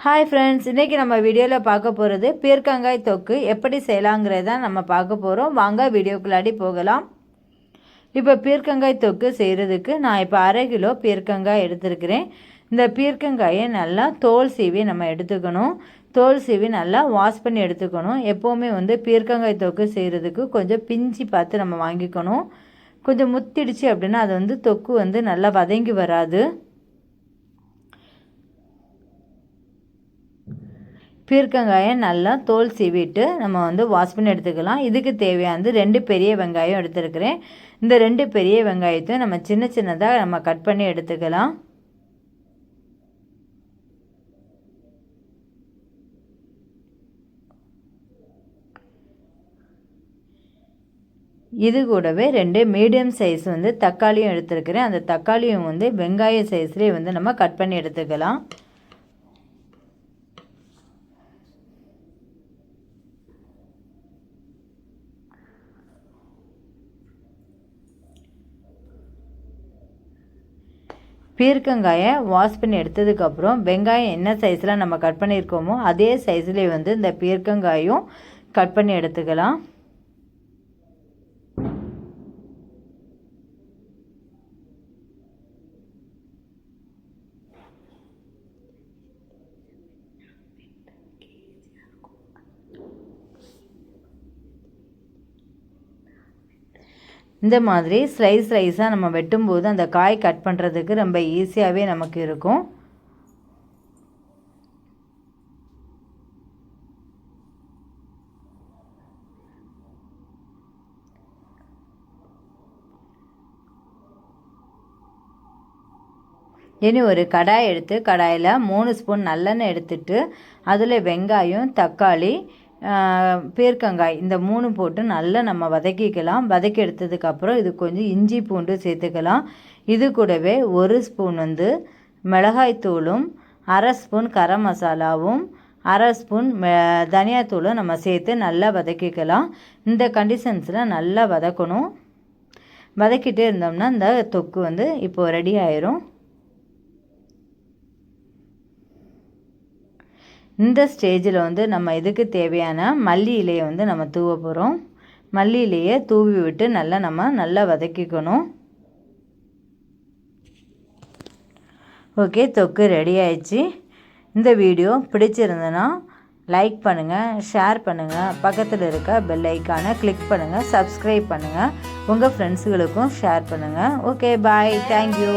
Hi friends, இன்றைக்கி நம்ம வீடியோவில் பார்க்க போகிறது பீர்க்கங்காய் தொக்கு எப்படி செய்யலாங்கிறத நம்ம பார்க்க போகிறோம். வாங்க வீடியோக்குள்ளாடி போகலாம். இப்போ பீர்க்கங்காய் தொக்கு செய்கிறதுக்கு நான் இப்போ 1/2 கிலோ பீர்க்கங்காய் எடுத்துருக்கிறேன். இந்த பீர்க்கங்காயை நல்லா தோல் சீவி நம்ம எடுத்துக்கணும். தோல் சீவி நல்லா வாஷ் பண்ணி எடுத்துக்கணும். எப்போவுமே பீர்க்கங்காய் தொக்கு செய்கிறதுக்கு கொஞ்சம் பிஞ்சு பார்த்து நம்ம வாங்கிக்கணும். கொஞ்சம் முத்திடுச்சு அப்படின்னா அது தொக்கு நல்லா வதங்கி வராது. பீர்க்கங்காயை நல்லா தோல் சீவிட்டு நம்ம வாஷ் பண்ணி எடுத்துக்கலாம். இதுக்கு தேவையானது 2 பெரிய வெங்காயம் எடுத்துருக்கிறேன். இந்த 2 பெரிய வெங்காயத்தையும் நம்ம சின்ன சின்னதாக நம்ம கட் பண்ணி எடுத்துக்கலாம். இது கூடவே 2 மீடியம் சைஸ் தக்காளியும் எடுத்துருக்கிறேன். அந்த தக்காளியும் வெங்காய சைஸ்லேயே நம்ம கட் பண்ணி எடுத்துக்கலாம். பீர்க்கங்காயை வாஷ் பண்ணி எடுத்ததுக்கப்புறம் வெங்காயம் என்ன சைஸில் நம்ம கட் பண்ணியிருக்கோமோ அதே சைஸ்லேயே இந்த பீர்க்கங்காயும் கட் பண்ணி எடுத்துக்கலாம். இந்த மாதிரி ஸ்லைஸாக நம்ம வெட்டும்போது அந்த காய் கட் பண்ணுறதுக்கு ரொம்ப ஈஸியாகவே நமக்கு இருக்கும். இனி ஒரு கடாய் எடுத்து கடாயில் 3 ஸ்பூன் நல்லெண்ணெய் எடுத்துட்டு அதில் வெங்காயம், தக்காளி, பீர்க்கங்காய் இந்த 3 போட்டு நல்லா நம்ம வதக்கிக்கலாம். வதக்கி எடுத்ததுக்கப்புறம் இது கொஞ்சம் இஞ்சி பூண்டு சேர்த்துக்கலாம். இது கூடவே 1 ஸ்பூன் மிளகாய்த்தூளும், 1/2 ஸ்பூன் கரம் மசாலாவும், 1/2 ஸ்பூன் தனியாத்தூளும் நம்ம சேர்த்து நல்லா வதக்கிக்கலாம். இந்த கண்டிஷன்ஸில் நல்லா வதக்கணும். வதக்கிட்டே இருந்தோம்னா இந்த தொக்கு இப்போது ரெடி ஆயிரும். இந்த ஸ்டேஜில் நம்ம இதுக்கு தேவையான மல்லி இலையை நம்ம தூவ போகிறோம். மல்லி இலையை தூவி விட்டு நல்லா வதக்கிக்கணும். ஓகே, தொக்கு ரெடி ஆயிடுச்சு. இந்த வீடியோ பிடிச்சிருந்ததுன்னா லைக் பண்ணுங்கள், ஷேர் பண்ணுங்கள், பக்கத்தில் இருக்க பெல் ஐக்கானை கிளிக் பண்ணுங்கள், சப்ஸ்கிரைப் பண்ணுங்கள், உங்கள் ஃப்ரெண்ட்ஸுகளுக்கும் ஷேர் பண்ணுங்கள். ஓகே, பாய், தேங்க்யூ.